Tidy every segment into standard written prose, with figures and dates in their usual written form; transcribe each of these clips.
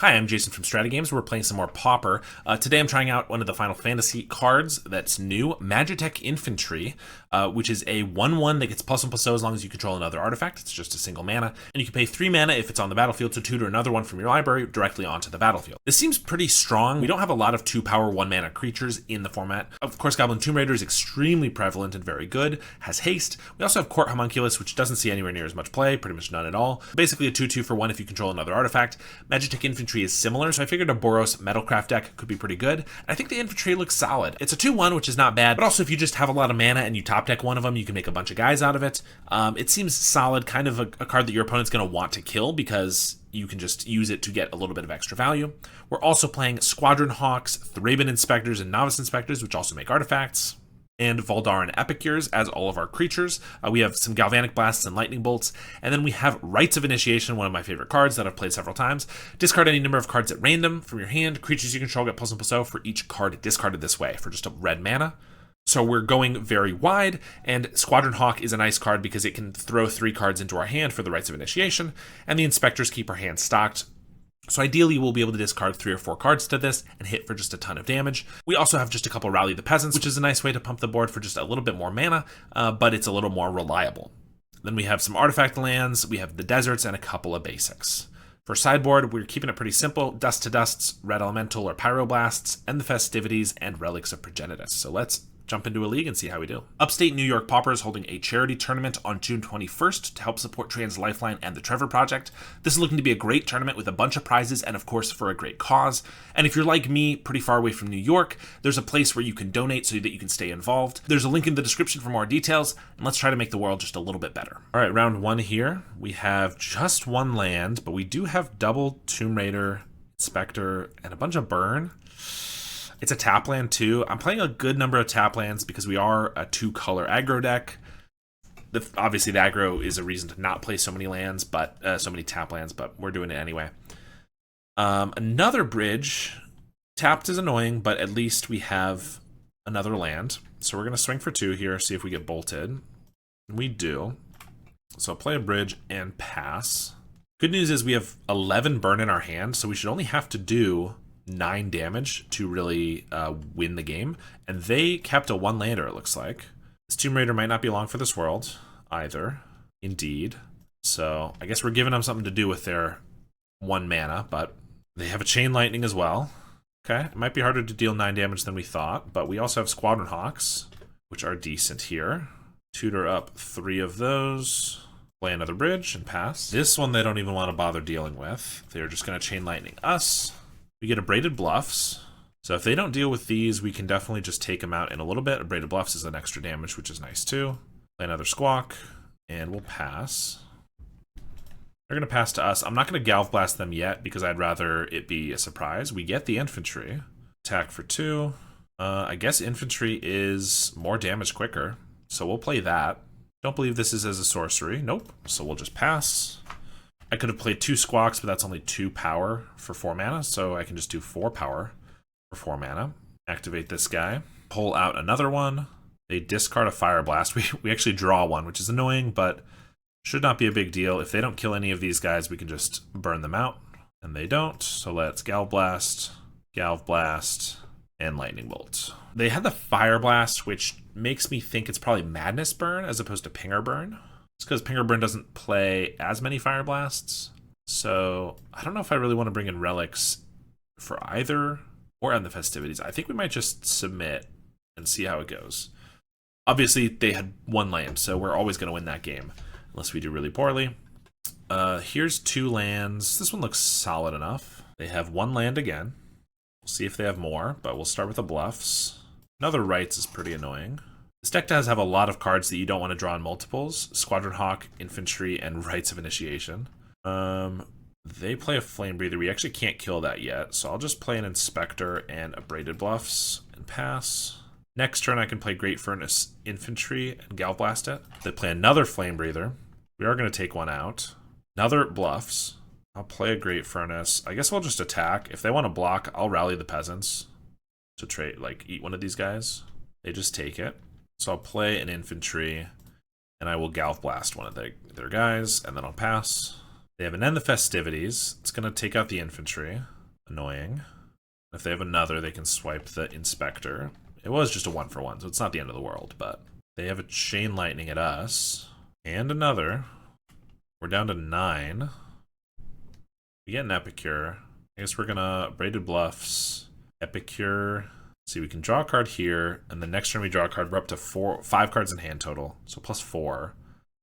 Hi, I'm Jason from StrataGames. We're playing some more Pauper. Today I'm trying out one of the Final Fantasy cards that's new, Magitech Infantry, which is a 1/1 that gets +1/+0 as long as you control another artifact. It's just a single mana, and you can pay 3 mana if it's on the battlefield to tutor another one from your library directly onto the battlefield. This seems pretty strong. We don't have a lot of 2-power 1-mana creatures in the format. Of course, Goblin Tomb Raider is extremely prevalent and very good, has haste. We also have Court Homunculus, which doesn't see anywhere near as much play, pretty much none at all. Basically a 2/2 for 1 if you control another artifact. Magitech Infantry is similar, so I figured a Boros Metalcraft deck could be pretty good. I think the infantry looks solid. It's a 2/1, which is not bad, but also if you just have a lot of mana and you top deck one of them, you can make a bunch of guys out of it. It seems solid, kind of a card that your opponent's going to want to kill because you can just use it to get a little bit of extra value. We're also playing Squadron Hawks, Thraben Inspectors, and Novice Inspectors, which also make artifacts, and Valdaran Epicures as all of our creatures. We have some Galvanic Blasts and Lightning Bolts, and then we have Rites of Initiation, one of my favorite cards that I've played several times. Discard any number of cards at random from your hand. Creatures you control get +1/+0 for each card discarded this way for just a red mana. So we're going very wide, and Squadron Hawk is a nice card because it can throw 3 cards into our hand for the Rites of Initiation, and the Inspectors keep our hand stocked. So ideally, we'll be able to discard 3 or 4 cards to this and hit for just a ton of damage. We also have just a couple Rally the Peasants, which is a nice way to pump the board for just a little bit more mana, but it's a little more reliable. Then we have some artifact lands, we have the deserts, and a couple of basics. For sideboard, we're keeping it pretty simple. Dust to Dusts, Red Elemental or Pyroblasts, and the Festivities and Relics of Progenitus. So let's jump into a league and see how we do. Upstate New York Pauper is holding a charity tournament on June 21st to help support Trans Lifeline and the Trevor Project. This is looking to be a great tournament with a bunch of prizes and of course for a great cause. And if you're like me, pretty far away from New York, there's a place where you can donate so that you can stay involved. There's a link in the description for more details, and let's try to make the world just a little bit better. All right, round 1 here. We have just 1 land, but we do have double Tomb Raider, Inspector, and a bunch of burn. It's a tap land too. I'm playing a good number of tap lands because we are a 2-color aggro deck. Obviously, the aggro is a reason to not play so many lands, but so many tap lands, but we're doing it anyway. Another bridge. Tapped is annoying, but at least we have another land. So we're going to swing for 2 here, see if we get bolted. We do. So I'll play a bridge and pass. Good news is we have 11 burn in our hand, so we should only have to do 9 damage to really win the game, and they kept a 1-lander, it looks like. This Tomb Raider might not be long for this world either, indeed. So I guess we're giving them something to do with their 1 mana, but they have a Chain Lightning as well. Okay, it might be harder to deal 9 damage than we thought, but we also have Squadron Hawks, which are decent here. Tutor up 3 of those, play another bridge and pass. This one they don't even want to bother dealing with. They're just going to Chain Lightning us. We get Abraded Bluffs, so if they don't deal with these, we can definitely just take them out in a little bit. Abraded Bluffs is an extra damage, which is nice too. Play another Squawk, and we'll pass. They're going to pass to us. I'm not going to Galv Blast them yet, because I'd rather it be a surprise. We get the Infantry. Attack for 2. I guess Infantry is more damage quicker, so we'll play that. Don't believe this is as a sorcery. Nope, so we'll just pass. I could have played 2 Squawks, but that's only 2 power for 4 mana, so I can just do 4 power for 4 mana. Activate this guy. Pull out another one. They discard a Fire Blast. We actually draw one, which is annoying, but should not be a big deal. If they don't kill any of these guys, we can just burn them out, and they don't. So let's Galv Blast, and Lightning Bolt. They had the Fire Blast, which makes me think it's probably Madness Burn as opposed to Pinger Burn. It's because Pinger Burn doesn't play as many Fire Blasts. So I don't know if I really want to bring in Relics for either or on the Festivities. I think we might just submit and see how it goes. Obviously, they had 1 land, so we're always going to win that game unless we do really poorly. Here's 2 lands. This one looks solid enough. They have 1 land again. We'll see if they have more, but we'll start with the Bluffs. Another Rites is pretty annoying. This deck does have a lot of cards that you don't want to draw in multiples. Squadron Hawk, Infantry, and Rites of Initiation. They play a Flame Breather. We actually can't kill that yet, so I'll just play an Inspector and Abraded Bluffs and pass. Next turn I can play Great Furnace Infantry and Galv Blast it. They play another Flame Breather. We are going to take one out. Another Bluffs. I'll play a Great Furnace. I guess we'll just attack. If they want to block, I'll Rally the Peasants to trade, eat one of these guys. They just take it. So I'll play an Infantry, and I will Galv Blast one of their guys, and then I'll pass. They have an End the Festivities. It's going to take out the infantry. Annoying. If they have another, they can swipe the Inspector. It was just a 1-for-1, so it's not the end of the world, but they have a Chain Lightning at us. And another. We're down to 9. We get an Epicure. I guess we're going to Braided Bluffs. Epicure. See, we can draw a card here, and the next turn we draw a card, we're up to 5 cards in hand total, so plus 4.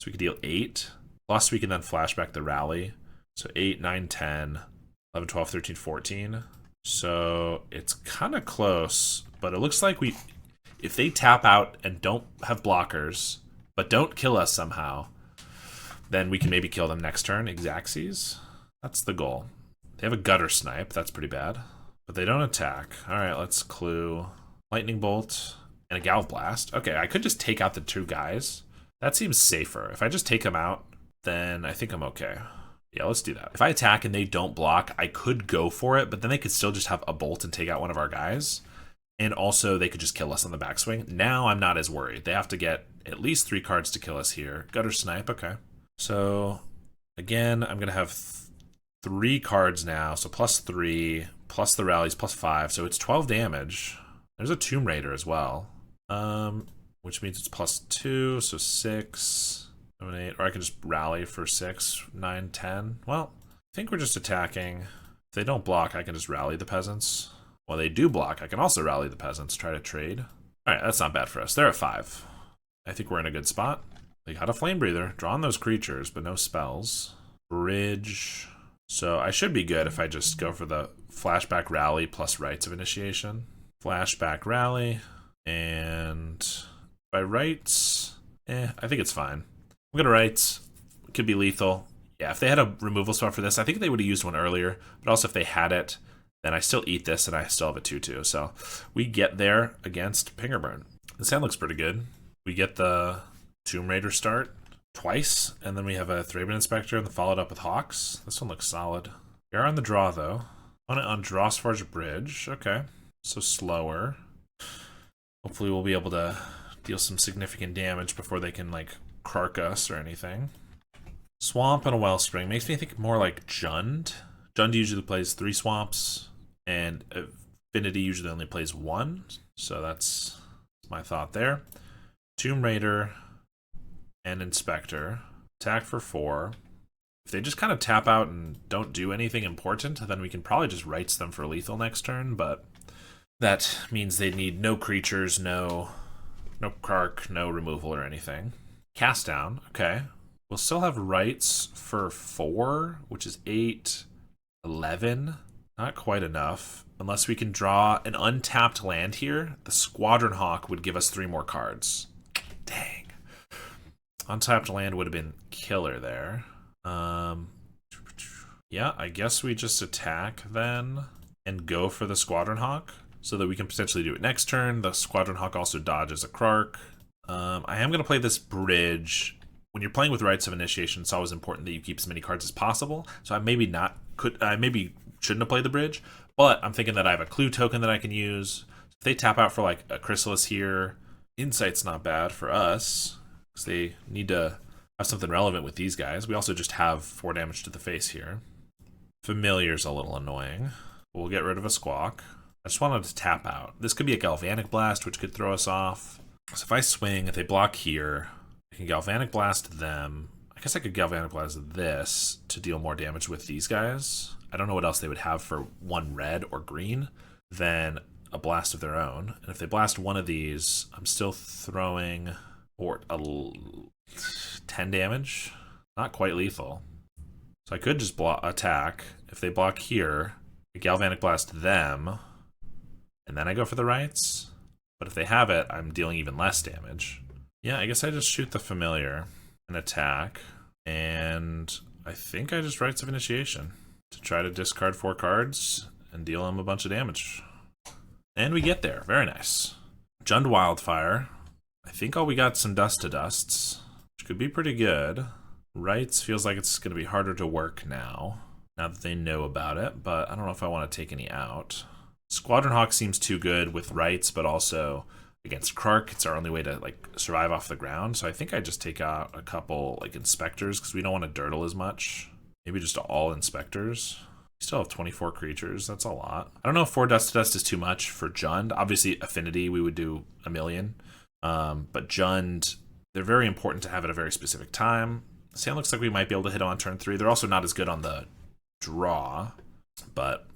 So we could deal 8, plus we can then flashback the Rally. So 8, 9, 10, 11, 12, 13, 14. So it's kind of close, but it looks like if they tap out and don't have blockers, but don't kill us somehow, then we can maybe kill them next turn. Exacxies. That's the goal. They have a Gutter Snipe, that's pretty bad. But they don't attack. Alright, let's clue. Lightning Bolt and a Galv Blast. Okay, I could just take out the 2 guys. That seems safer. If I just take them out, then I think I'm okay. Yeah, let's do that. If I attack and they don't block, I could go for it, but then they could still just have a bolt and take out one of our guys. And also, they could just kill us on the backswing. Now I'm not as worried. They have to get at least 3 cards to kill us here. Gutter Snipe, okay. So, again, I'm going to have 3 cards now. So plus 3, plus the rallies, plus 5. So it's 12 damage. There's a Tomb Raider as well. Which means it's plus 2, so 6, 7, 8. Or I can just rally for 6, 9, 10. Well, I think we're just attacking. If they don't block, I can just rally the peasants. Well, they do block. I can also rally the peasants, try to trade. All right, that's not bad for us. They're at 5. I think we're in a good spot. They got a Flame Breather, drawing those creatures, but no spells. Bridge. So I should be good if I just go for the Flashback Rally plus Rites of Initiation. Flashback Rally, and by Rites, I think it's fine. I'm gonna Rites. It could be lethal. Yeah, if they had a removal spell for this, I think they would have used one earlier, but also if they had it, then I still eat this and I still have a 2/2. So we get there against Pingerburn. This hand looks pretty good. We get the Tomb Raider start twice, and then we have a Thraben Inspector and followed up with Hawks. This one looks solid. We are on the draw, though. On Drossforge Bridge. Okay. So slower. Hopefully we'll be able to deal some significant damage before they can, like, Krark us or anything. Swamp and a Wellspring. Makes me think more like Jund. Jund usually plays 3 swamps, and Affinity usually only plays 1. So that's my thought there. Tomb Raider and Inspector. Attack for 4. If they just kind of tap out and don't do anything important, then we can probably just Rites them for lethal next turn, but that means they need no creatures, no Krark, no removal or anything. Cast down, okay. We'll still have Rites for 4, which is 8, 11. Not quite enough. Unless we can draw an untapped land here, the Squadron Hawk would give us 3 more cards. Dang. Untapped land would have been killer there. Yeah, I guess we just attack then and go for the Squadron Hawk so that we can potentially do it next turn. The Squadron Hawk also dodges a Krark. I am going to play this bridge. When you're playing with Rites of Initiation, it's always important that you keep as many cards as possible. So I maybe shouldn't have played the bridge, but I'm thinking that I have a clue token that I can use. If they tap out for like a Chrysalis here, Insight's not bad for us because they need to have something relevant with these guys. We also just have 4 damage to the face here. Familiar's a little annoying. We'll get rid of a Squawk. I just wanted to tap out. This could be a Galvanic Blast, which could throw us off. So if I swing, if they block here, I can Galvanic Blast them. I guess I could Galvanic Blast this to deal more damage with these guys. I don't know what else they would have for 1 red or green than a blast of their own. And if they blast one of these, I'm still throwing 10 damage. Not quite lethal. So I could just attack. If they block here, I Galvanic Blast them, and then I go for the Rites. But if they have it, I'm dealing even less damage. Yeah, I guess I just shoot the Familiar and attack. And I think I just Rites of Initiation to try to discard 4 cards and deal them a bunch of damage. And we get there. Very nice. Jund Wildfire. I think we got some Dust to Dusts, which could be pretty good. Rites feels like it's going to be harder to work now that they know about it, but I don't know if I want to take any out. Squadron Hawk seems too good with Rites, but also against Krark, it's our only way to like survive off the ground. So I think I just take out a couple like Inspectors because we don't want to dirtle as much. Maybe just all inspectors. We still have 24 creatures. That's a lot. I don't know if 4 Dust to Dust is too much for Jund. Obviously, Affinity, we would do a million. But Jund, they're very important to have at a very specific time. Sand looks like we might be able to hit on turn 3. They're also not as good on the draw, but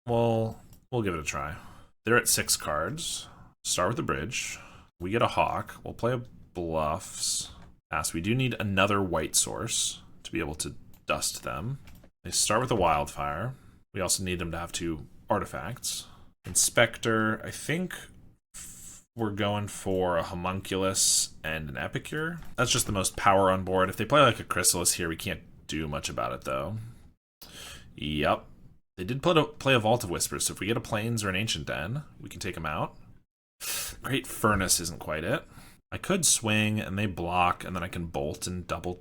we'll give it a try. They're at 6 cards. Start with the bridge. We get a Hawk. We'll play a Bluffs. Pass. We do need another white source to be able to dust them. They start with a Wildfire. We also need them to have 2 artifacts. Inspector, I think we're going for a Homunculus and an Epicure. That's just the most power on board. If they play like a Chrysalis here, we can't do much about it though. Yep. They did play a Vault of Whispers, so if we get a Plains or an Ancient Den, we can take them out. Great Furnace isn't quite it. I could swing and they block, and then I can bolt and double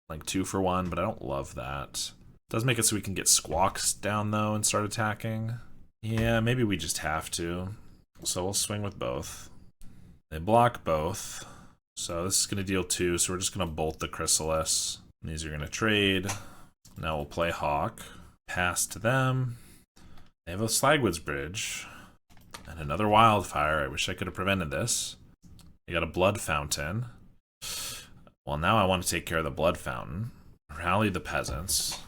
like 2 for 1, but I don't love that. Does make it so we can get Squawks down though and start attacking. Yeah, maybe we just have to. So we'll swing with both. They block both. So this is going to deal 2, so we're just going to bolt the Chrysalis. And these are going to trade. Now we'll play Hawk. Pass to them. They have a Slagwood's Bridge. And another Wildfire. I wish I could have prevented this. They got a Blood Fountain. Well, now I want to take care of the Blood Fountain. Rally the Peasants.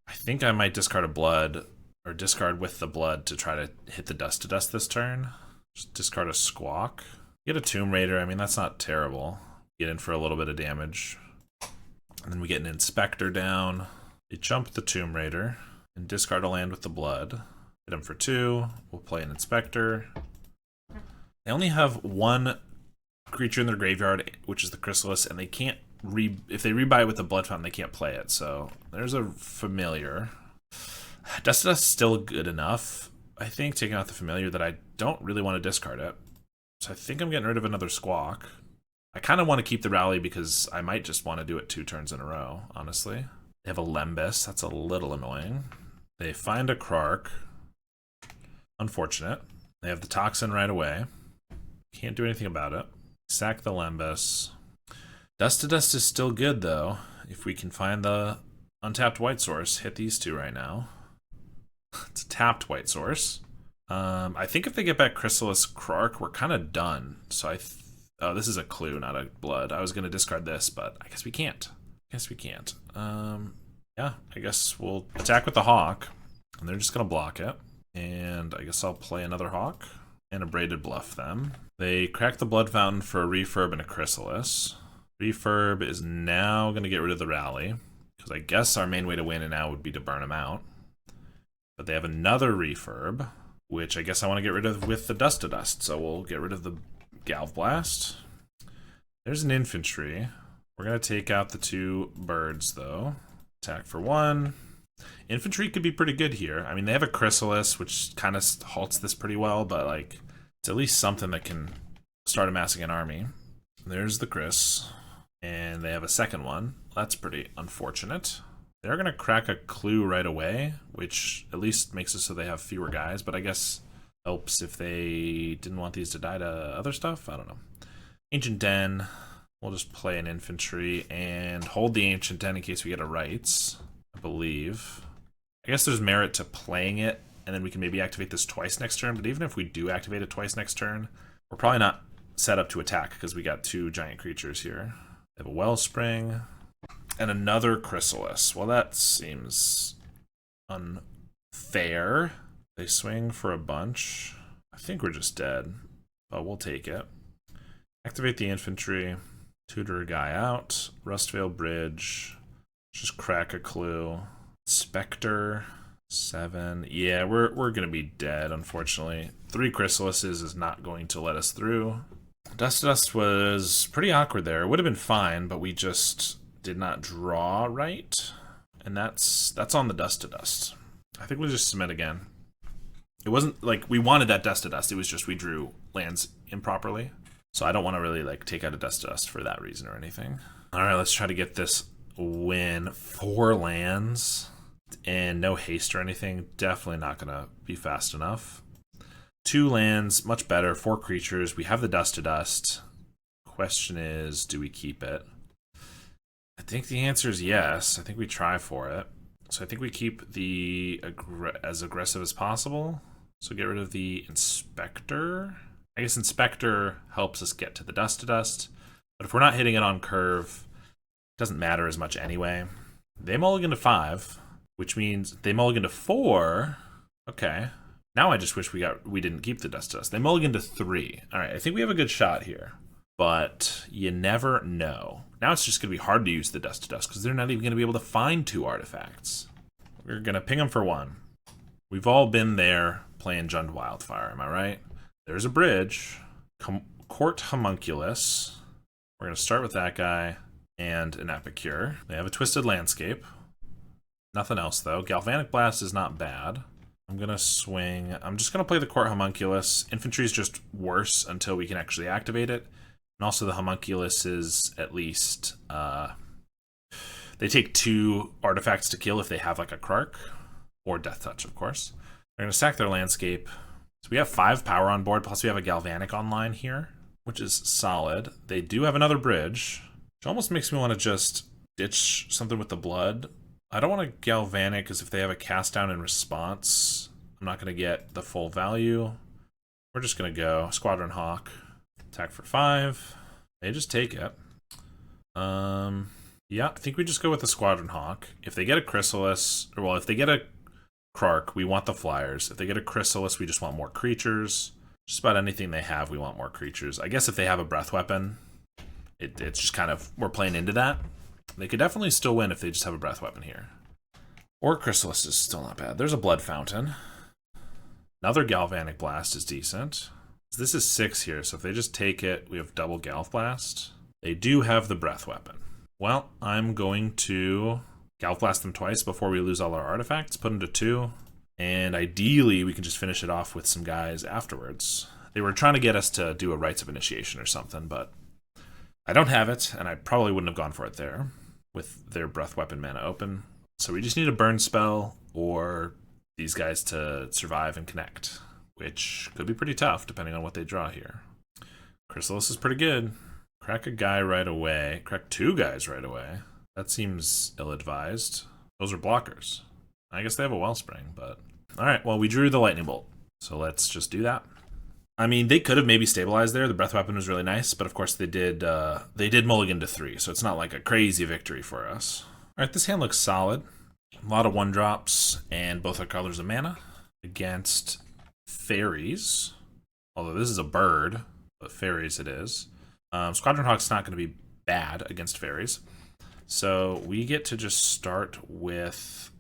I think I might discard a Blood, or discard with the Blood to try to hit the Dust to Dust this turn. Just discard a Squawk. Get a Tomb Raider. I mean, that's not terrible. Get in for a little bit of damage. And then we get an Inspector down. They jump the Tomb Raider and discard a land with the Blood. Hit them for 2. We'll play an Inspector. They only have 1 creature in their graveyard, which is the Chrysalis, and they can't if they rebuy it with the Blood Fountain, they can't play it. So there's a Familiar. Dust to Dust is still good enough, I think, taking out the Familiar, that I don't really want to discard it. So I think I'm getting rid of another Squawk. I kind of want to keep the Rally because I might just want to do it 2 turns in a row, honestly. They have a Lembas. That's a little annoying. They find a Krark. Unfortunate. They have the Toxin right away. Can't do anything about it. Sack the Lembas. Dust to Dust is still good, though. If we can find the untapped white source, hit these 2 right now. It's a tapped white source. I think if they get back Chrysalis Krark, we're kind of done. So oh, this is a clue, not a blood. I was going to discard this, but I guess we can't. Yeah, I guess we'll attack with the Hawk, and they're just going to block it. And I guess I'll play another Hawk and a Braided Bluff them. They crack the Blood Fountain for a Refurb and a Chrysalis. Refurb is now going to get rid of the Rally, because I guess our main way to win now would be to burn them out. But they have another Refurb, which I guess I want to get rid of with the Dust to Dust, so we'll get rid of the Galv Blast. There's an Infantry. We're going to take out the 2 birds, though. Attack for 1. Infantry could be pretty good here. I mean, they have a Chrysalis, which kind of halts this pretty well, but like it's at least something that can start amassing an army. There's the Chris. And they have a second one. That's pretty unfortunate. They're going to crack a clue right away, which at least makes it so they have fewer guys, but I guess helps if they didn't want these to die to other stuff. I don't know. Ancient Den. We'll just play an Infantry and hold the Ancient Den in case we get a Rights, I believe. I guess there's merit to playing it, and then we can maybe activate this twice next turn, but even if we do activate it twice next turn, we're probably not set up to attack because we got 2 giant creatures here. They have a Wellspring and another Chrysalis. Well, that seems unfair. They swing for a bunch. I think we're just dead, but we'll take it. Activate the Infantry. Tutor a guy out. Rustvale Bridge. Just crack a clue. Spectre. 7. Yeah, we're gonna be dead, unfortunately. 3 Chrysalises is not going to let us through. Dust to Dust was pretty awkward there. It would have been fine, but we just did not draw right. And that's on the Dust to Dust. I think we'll just submit again. It wasn't like we wanted that Dust to Dust, it was just we drew lands improperly. So I don't want to really like take out a Dust to Dust for that reason or anything. Alright, let's try to get this win. 4 lands and no haste or anything. Definitely not gonna be fast enough. 2 lands, much better. 4 creatures. We have the Dust to Dust. Question is, do we keep it? think the answer is yes. I think we try for it. So I think we keep the as aggressive as possible. So get rid of the Inspector. I guess Inspector helps us get to the Dust to Dust. But if we're not hitting it on curve, it doesn't matter as much anyway. They mulligan to 5, which means they mulligan to 4. Okay. Now I just wish we didn't keep the Dust to Dust. They mulligan to 3. All right, I think we have a good shot here. But you never know. Now it's just going to be hard to use the Dust to Dust because they're not even going to be able to find 2 artifacts. We're going to ping them for 1. We've all been there playing Jund Wildfire, am I right? There's a bridge. Court Homunculus. We're going to start with that guy and an Epicure. They have a Twisted Landscape. Nothing else, though. Galvanic Blast is not bad. I'm going to swing. I'm just going to play the Court Homunculus. Infantry is just worse until we can actually activate it. And also the Homunculus is at least, they take 2 artifacts to kill if they have like a Krark, or Death Touch, of course. They're going to sack their landscape. So we have 5 power on board, plus we have a Galvanic online here, which is solid. They do have another bridge, which almost makes me want to just ditch something with the blood. I don't want to Galvanic, because if they have a cast down in response, I'm not going to get the full value. We're just going to go Squadron Hawk. Attack for 5. They just take it. Yeah, I think we just go with the Squadron Hawk. If they get a Chrysalis, or well, if they get a Krark, we want the flyers. If they get a Chrysalis, we just want more creatures. Just about anything they have, we want more creatures. I guess if they have a Breath Weapon, it's just kind of, we're playing into that. They could definitely still win if they just have a Breath Weapon here. Or Chrysalis is still not bad. There's a Blood Fountain. Another Galvanic Blast is decent. This is 6 here, so if they just take it, we have double Galv Blast. They do have the Breath Weapon. Well, I'm going to Galv Blast them twice before we lose all our artifacts, put them to 2, and ideally we can just finish it off with some guys afterwards. They were trying to get us to do a Rites of Initiation or something, but I don't have it, and I probably wouldn't have gone for it there with their Breath Weapon mana open. So we just need a burn spell or these guys to survive and connect, which could be pretty tough depending on what they draw here. Chrysalis is pretty good. Crack a guy right away. Crack 2 guys right away. That seems ill-advised. Those are blockers. I guess they have a Wellspring, but... Alright, well, we drew the Lightning Bolt, so let's just do that. I mean, they could have maybe stabilized there. The Breath Weapon was really nice, but of course they did mulligan to 3, so it's not like a crazy victory for us. Alright, this hand looks solid. A lot of 1-drops, and both are colors of mana against fairies. Although this is a bird, but fairies it is. Squadron Hawk's not going to be bad against fairies. So we get to just start with...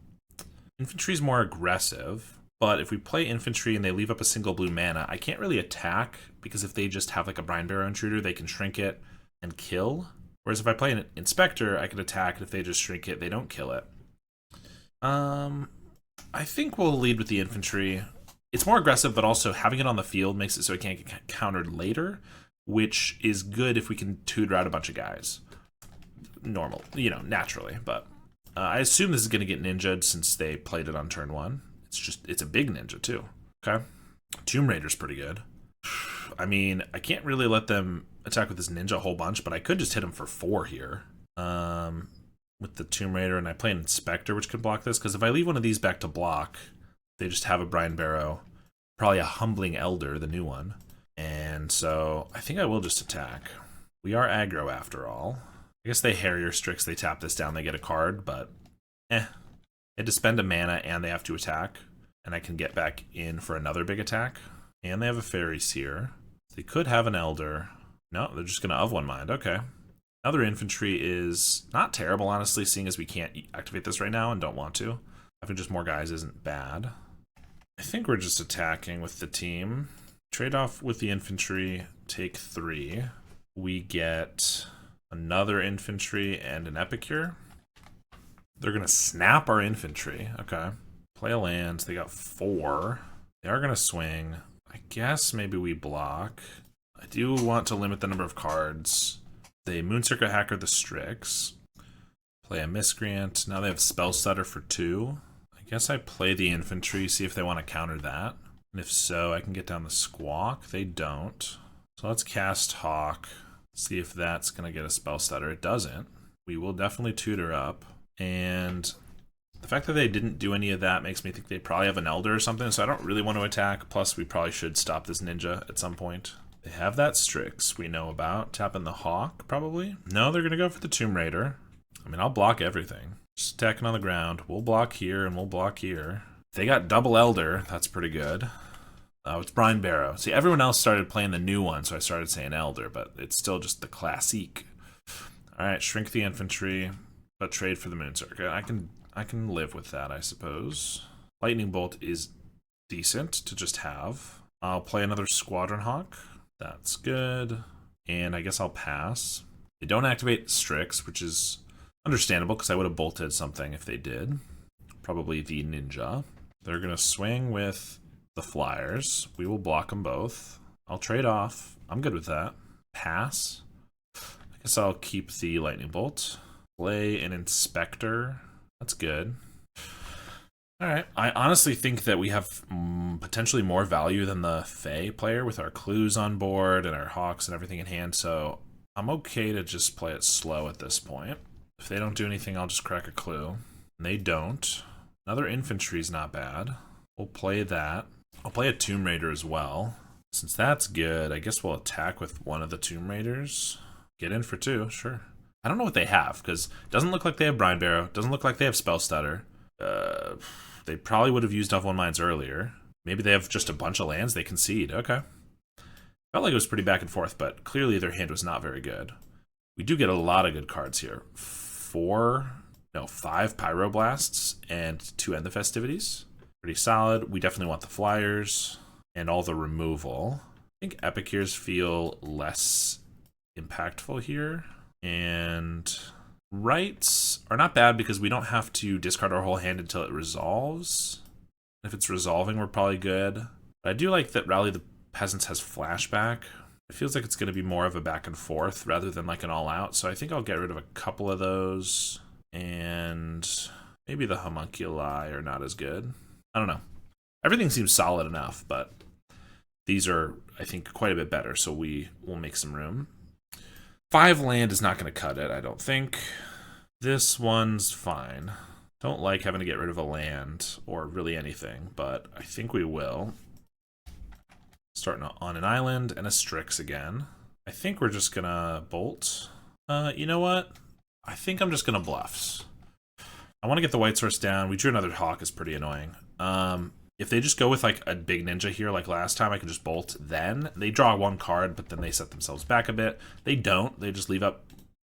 Infantry's more aggressive, but if we play infantry and they leave up a single blue mana, I can't really attack, because if they just have like a Brine Barrow Intruder, they can shrink it and kill. Whereas if I play an Inspector, I can attack, and if they just shrink it, they don't kill it. I think we'll lead with the infantry. It's more aggressive, but also having it on the field makes it so it can't get countered later, which is good if we can tutor out a bunch of guys. Normal, naturally, but I assume this is going to get ninja'd since they played it on turn 1. It's a big ninja too. Okay. Tomb Raider's pretty good. I mean, I can't really let them attack with this ninja a whole bunch, but I could just hit them for 4 here. With the Tomb Raider, and I play an Inspector, which could block this, because if I leave one of these back to block, they just have a Brine Barrow, probably a Humbling Elder, the new one. And so I think I will just attack. We are aggro after all. I guess they Harrier Strix, they tap this down, they get a card, but They had to spend a mana and they have to attack, and I can get back in for another big attack. And they have a Fairy Seer. They could have an Elder. No, they're just going to of one mind. Okay. Other infantry is not terrible, honestly, seeing as we can't activate this right now and don't want to. Having just more guys isn't bad. I think we're just attacking with the team. Trade off with the infantry, take 3. We get another infantry and an Epicure. They're going to snap our infantry. Okay. Play a land. They got 4. They are going to swing. I guess maybe we block. I do want to limit the number of cards. They Mooncircuit Hacker the Strix. Play a Miscreant. Now they have Spell Stutter for 2. I guess I play the infantry, see if they want to counter that. And if so, I can get down the Squawk. They don't. So let's cast Hawk. See if that's going to get a Spell Stutter. It doesn't. We will definitely tutor up. And the fact that they didn't do any of that makes me think they probably have an Elder or something, so I don't really want to attack. Plus, we probably should stop this Ninja at some point. They have that Strix we know about. Tapping the Hawk, probably? No, they're going to go for the Tomb Raider. I mean, I'll block everything. Just attacking on the ground. We'll block here, and we'll block here. They got double Elder. That's pretty good. Oh, it's Brian Barrow. See, everyone else started playing the new one, so I started saying Elder, but it's still just the classique. All right, shrink the infantry, but trade for the Moon Circuit. I can live with that, I suppose. Lightning Bolt is decent to just have. I'll play another Squadron Hawk. That's good. And I guess I'll pass. They don't activate Strix, which is understandable because I would have bolted something if they did. Probably the Ninja. They're going to swing with the Flyers. We will block them both. I'll trade off. I'm good with that. Pass. I guess I'll keep the Lightning Bolt. Play an Inspector. That's good. All right. I honestly think that we have potentially more value than the Fae player with our clues on board and our Hawks and everything in hand, so I'm okay to just play it slow at this point. If they don't do anything, I'll just crack a clue. And they don't. Another infantry's not bad. We'll play that. I'll play a Tomb Raider as well. Since that's good, I guess we'll attack with one of the Tomb Raiders. Get in for two, sure. I don't know what they have, because it doesn't look like they have Brian Barrow. Doesn't look like they have Spell Stutter. They probably would have used off one mines earlier. Maybe they have just a bunch of lands they concede. Okay. Felt like it was pretty back and forth, but clearly their hand was not very good. We do get a lot of good cards here. 5 Pyroblasts and 2 End the Festivities. Pretty solid. We definitely want the Flyers and all the removal. I think Epicures feel less impactful here. And rights are not bad because we don't have to discard our whole hand until it resolves. If it's resolving, we're probably good. But I do like that Rally the Peasants has flashback. It feels like it's going to be more of a back and forth rather than like an all-out. So I think I'll get rid of a couple of those. And maybe the Homunculi are not as good. I don't know. Everything seems solid enough, but these are, I think, quite a bit better. So we will make some room. 5 land is not going to cut it, I don't think. This one's fine. Don't like having to get rid of a land or really anything, but I think we will. Starting on an island and a Strix again. I think we're just going to bolt. You know what? I think I'm just going to bluffs. I want to get the White Source down. We drew another Hawk, is pretty annoying. If they just go with like a big Ninja here like last time, I can just bolt then. They draw 1 card, but then they set themselves back a bit. They don't. They just leave up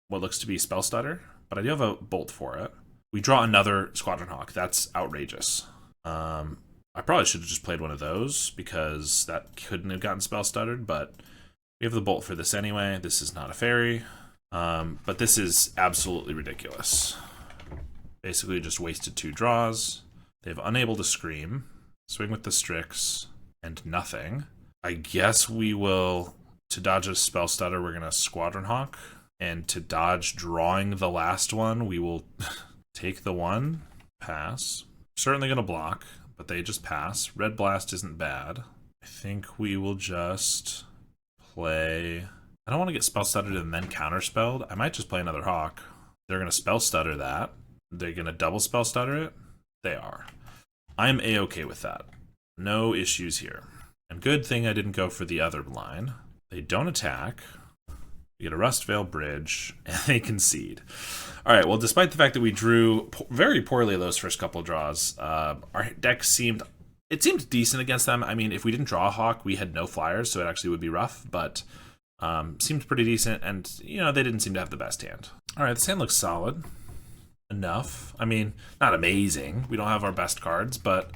what looks to be Spell Stutter, but I do have a bolt for it. We draw another Squadron Hawk. That's outrageous. I probably should have just played one of those because that couldn't have gotten Spell Stuttered, but we have the bolt for this anyway. This is not a fairy, but this is absolutely ridiculous. Basically just wasted 2 draws. They have Unable to Scream. Swing with the Strix, and nothing. I guess we will, to dodge a Spell Stutter, we're going to Squadron Hawk. And to dodge drawing the last one, we will take the 1, pass. Certainly going to block, but they just pass. Red Blast isn't bad. I think we will just play... I don't want to get Spell Stuttered and then Counterspelled. I might just play another Hawk. They're going to Spell Stutter that. They're going to double Spell Stutter it. They are. I'm a-okay with that. No issues here. And good thing I didn't go for the other line. They don't attack. We get a Rustvale Bridge, and they concede. All right, well, despite the fact that we drew very poorly those first couple draws, our deck seemed decent against them. I mean, if we didn't draw a Hawk, we had no Flyers, so it actually would be rough, but seemed pretty decent, and, you know, they didn't seem to have the best hand. All right, this hand looks solid. Enough. I mean, not amazing. We don't have our best cards, but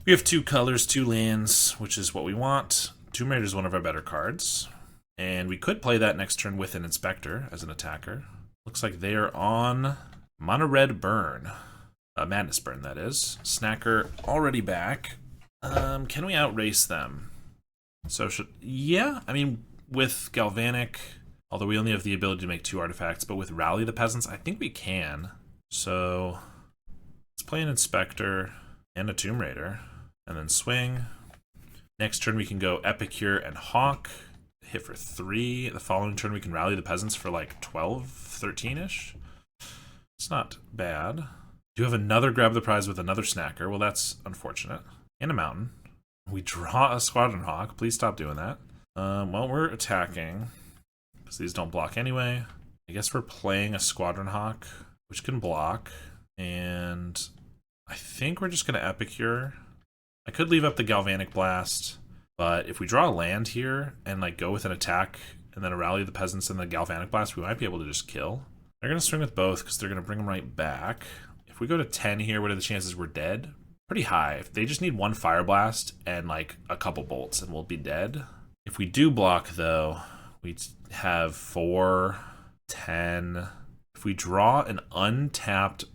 we have 2 colors, 2 lands, which is what we want. Tomb Raider is one of our better cards, and we could play that next turn with an Inspector as an attacker. Looks like they are on Mono Red Burn. Madness Burn, that is. Snacker already back. Can we outrace them? So yeah, I mean, with Galvanic... Although we only have the ability to make 2 artifacts, but with Rally the Peasants, I think we can. So let's play an Inspector and a Tomb Raider, and then swing. Next turn we can go Epicure and Hawk. hit for 3. The following turn we can rally the peasants for like 12, 13-ish. It's not bad. Do have another grab the prize with another snacker. Well, that's unfortunate. And a mountain. We draw a Squadron Hawk. Please stop doing that. Well, we're attacking, because these don't block anyway. I guess we're playing a Squadron Hawk, which can block. And I think we're just going to Epicure. I could leave up the Galvanic Blast, but if we draw a land here and like go with an attack and then a Rally of the Peasants and the Galvanic Blast, we might be able to just kill. They're going to swing with both because they're going to bring them right back. If we go to 10 here, what are the chances we're dead? Pretty high. If they just need one Fire Blast and like a couple bolts and we'll be dead. If we do block though, we have 4, 10. If we draw an untapped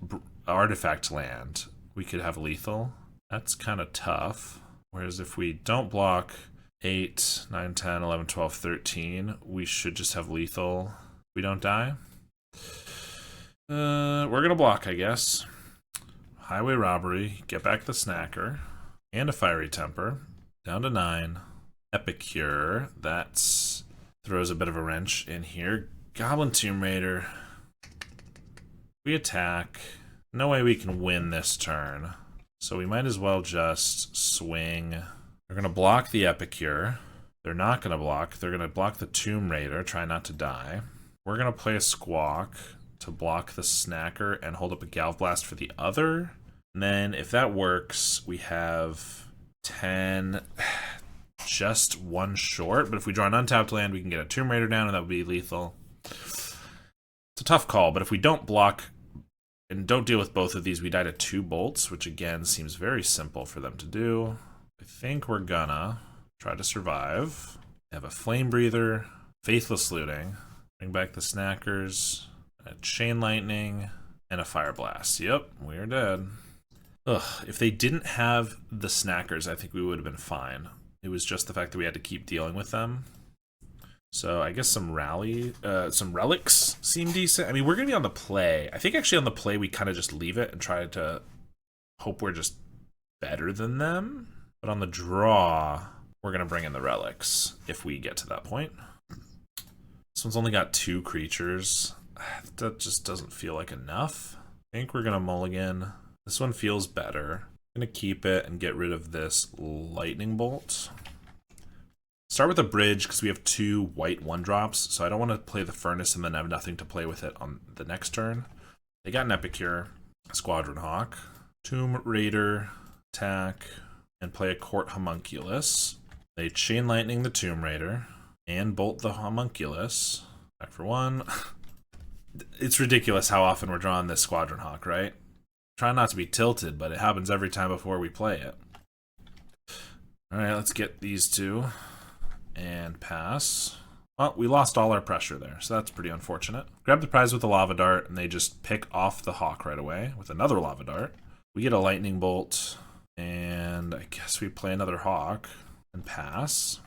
artifact land, we could have lethal. That's kind of tough. Whereas if we don't block 8, 9, 10, 11, 12, 13, we should just have lethal. We don't die. We're going to block, I guess. Highway Robbery, get back the Snacker, and a Fiery Temper. Down to 9. Epicure, that throws a bit of a wrench in here. Goblin Tomb Raider. We attack. No way we can win this turn. So we might as well just swing. They're going to block the Epicure. They're not going to block. They're going to block the Tomb Raider. Try not to die. We're going to play a Squawk to block the Snacker and hold up a Galv Blast for the other. And then if that works, we have 10, just one short. But if we draw an untapped land, we can get a Tomb Raider down and that would be lethal. It's a tough call, but if we don't block and don't deal with both of these, we die to 2 bolts, which again seems very simple for them to do. I think we're gonna try to survive. We have a Flame Breather, Faithless Looting, bring back the Snackers, a Chain Lightning, and a Fire Blast. Yep, we're dead. Ugh, if they didn't have the Snackers, I think we would have been fine. It was just the fact that we had to keep dealing with them. So I guess some relics seem decent. I mean, we're going to be on the play. I think actually on the play we kind of just leave it and try to hope we're just better than them. But on the draw, we're going to bring in the relics if we get to that point. This one's only got 2 creatures. That just doesn't feel like enough. I think we're going to mulligan. This one feels better. I'm going to keep it and get rid of this lightning bolt. Start with a bridge because we have 2 white 1-drops, so I don't want to play the furnace and then have nothing to play with it on the next turn. They got an Epicure, a Squadron Hawk, Tomb Raider, attack, and play a Court Homunculus. They Chain Lightning the Tomb Raider and bolt the Homunculus. Back for 1. It's ridiculous how often we're drawing this Squadron Hawk, right? Try not to be tilted, but it happens every time before we play it. Alright, let's get these 2. And pass. Well, we lost all our pressure there, so that's pretty unfortunate. Grab the prize with a Lava Dart, and they just pick off the Hawk right away with another Lava Dart. We get a Lightning Bolt, and I guess we play another Hawk and pass.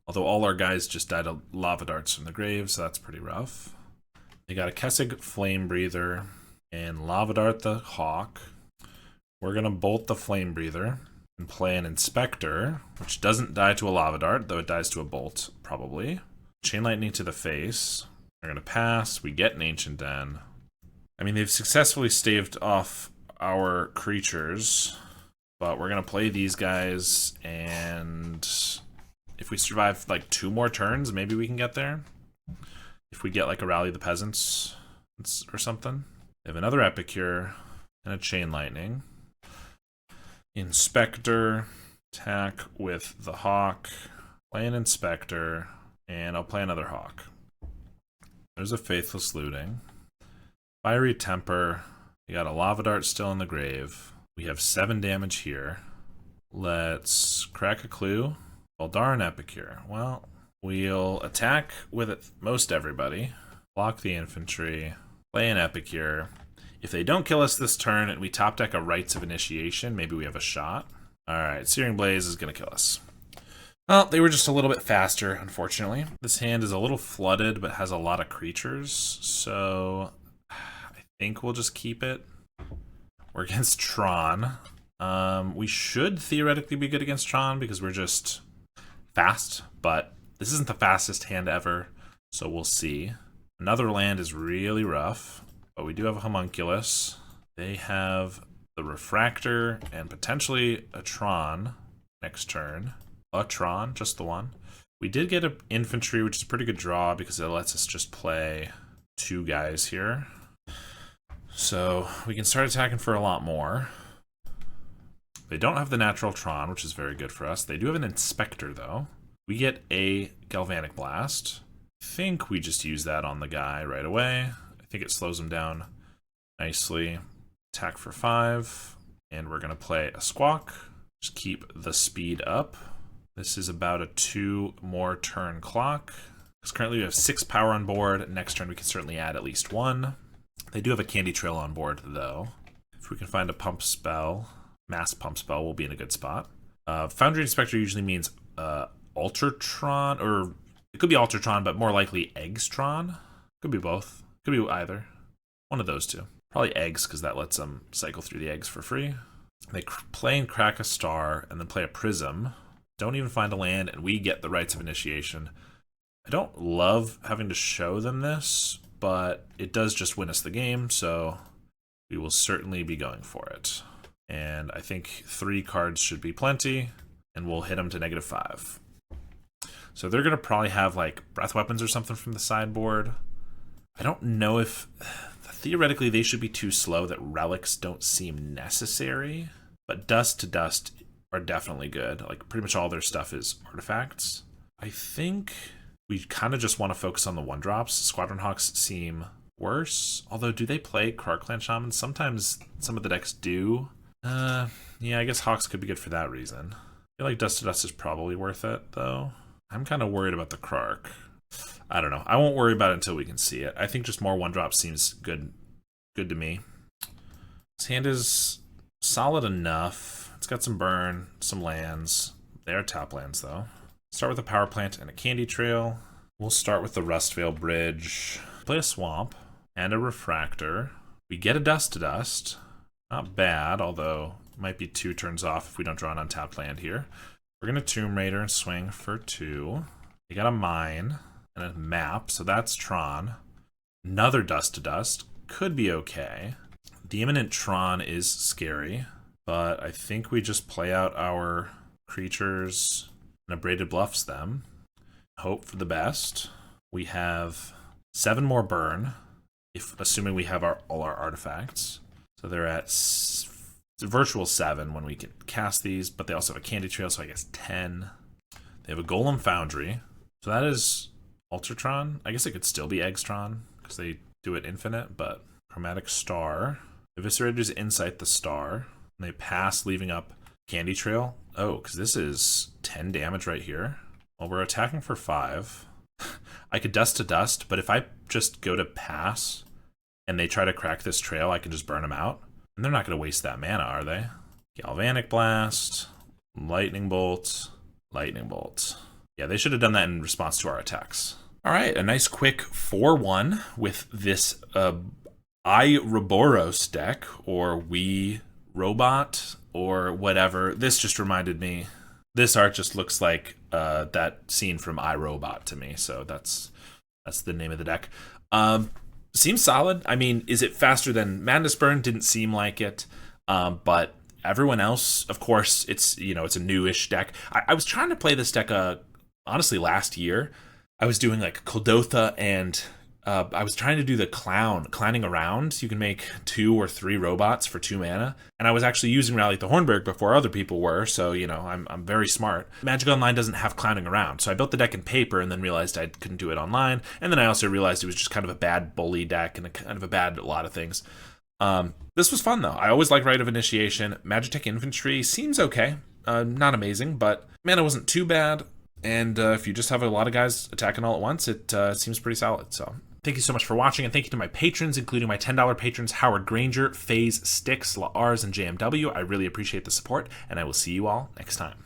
Although all our guys just died of Lava Darts from the grave, so that's pretty rough. They got a Kessig Flame Breather and Lava Dart the Hawk. We're going to bolt the Flame Breather and play an Inspector, which doesn't die to a Lava Dart, though it dies to a Bolt, probably. Chain Lightning to the face. We're going to pass. We get an Ancient Den. I mean, they've successfully staved off our creatures, but we're going to play these guys, and if we survive like 2 more turns, maybe we can get there. If we get like a Rally of the Peasants or something. They have another Epicure and a Chain Lightning. Inspector, attack with the Hawk, play an Inspector, and I'll play another Hawk. There's a Faithless Looting. Fiery Temper, we got a Lava Dart still in the grave. We have 7 damage here. Let's crack a clue. Darn Epicure. Well, we'll attack with most everybody, block the infantry, play an Epicure. If they don't kill us this turn and we top deck a Rites of Initiation, maybe we have a shot. Alright, Searing Blaze is going to kill us. Well, they were just a little bit faster, unfortunately. This hand is a little flooded, but has a lot of creatures, so I think we'll just keep it. We're against Tron. We should theoretically be good against Tron because we're just fast, but This isn't the fastest hand ever, so we'll see. Another land is really rough, but we do have a Homunculus. They have the Refractor and potentially a Tron next turn. A Tron, just the one. We did get an Infantry, which is a pretty good draw because it lets us just play 2 guys here. So we can start attacking for a lot more. They don't have the natural Tron, which is very good for us. They do have an Inspector, though. We get a Galvanic Blast. I think we just use that on the guy right away. I think it slows him down nicely. Attack for 5. And we're going to play a Squawk. Just keep the speed up. This is about a 2 more turn clock. Because currently we have 6 power on board. Next turn we can certainly add at least 1. They do have a Candy Trail on board, though. If we can find a pump spell, mass pump spell will be in a good spot. Foundry Inspector usually means Ultratron, or it could be Ultratron, but more likely Eggstron. Could be both. Could be either. One of those two. Probably eggs, because that lets them cycle through the eggs for free. They play and crack a star, and then play a prism. Don't even find a land, and we get the Rites of Initiation. I don't love having to show them this, but it does just win us the game, so we will certainly be going for it. And I think 3 cards should be plenty, and we'll hit them to -5. So they're going to probably have, like, breath weapons or something from the sideboard. I don't know if... Theoretically, they should be too slow that relics don't seem necessary, but dust to dust are definitely good. Like, pretty much all their stuff is artifacts. I think we kind of just want to focus on the 1-drops. Squadron Hawks seem worse, although do they play Krark-Clan Shamans? Sometimes some of the decks do. Yeah, I guess Hawks could be good for that reason. I feel like dust to dust is probably worth it, though. I'm kind of worried about the Krark. I don't know. I won't worry about it until we can see it. I think just more 1-drops seems good to me. This hand is solid enough. It's got some burn, some lands. They are tap lands, though. Start with a Power Plant and a Candy Trail. We'll start with the Rustvale Bridge. Play a Swamp and a Refractor. We get a Dust to Dust. Not bad, although it might be 2 turns off if we don't draw an untapped land here. We're going to Tomb Raider and swing for 2. They got a Mine and a Map, so that's Tron. Another Dust to Dust. Could be okay. The Imminent Tron is scary, but I think we just play out our creatures and Abraded Bluffs them. Hope for the best. We have 7 more burn, assuming we have all our artifacts. So they're at virtual 7 when we can cast these, but they also have a Candy Trail, so I guess 10. They have a Golem Foundry, so that is Ultratron. I guess it could still be Eggstron, because they do it infinite, but Chromatic Star. Eviscerator's Insight the Star. And they pass, leaving up Candy Trail. Oh, because this is 10 damage right here. Well, we're attacking for 5. I could Dust to Dust, but if I just go to pass and they try to crack this trail, I can just burn them out. And they're not going to waste that mana, are they? Galvanic Blast, Lightning Bolt, Lightning Bolt. Yeah, they should have done that in response to our attacks. All right, a nice quick 4-1 with this Boros deck, or We Robot, or whatever. This just reminded me. This art just looks like that scene from iRobot to me, so that's the name of the deck. Seems solid. I mean, is it faster than Madness Burn? Didn't seem like it, but everyone else, of course, it's a newish deck. I was trying to play this deck honestly last year. I was doing like Kuldotha, and I was trying to do the clowning around. You can make 2 or 3 robots for 2 mana, and I was actually using Rally at the Hornberg before other people were, so I'm very smart. Magic Online doesn't have clowning around, so I built the deck in paper and then realized I couldn't do it online, and then I also realized it was just kind of a bad bully deck and kind of a bad a lot of things. This was fun though. I always like Rite of Initiation. Magitech Infantry seems okay, not amazing, but mana wasn't too bad. And if you just have a lot of guys attacking all at once, it seems pretty solid. So thank you so much for watching, and thank you to my patrons, including my $10 patrons, Howard Granger, FaZe, Styx, Lars, and JMW. I really appreciate the support, and I will see you all next time.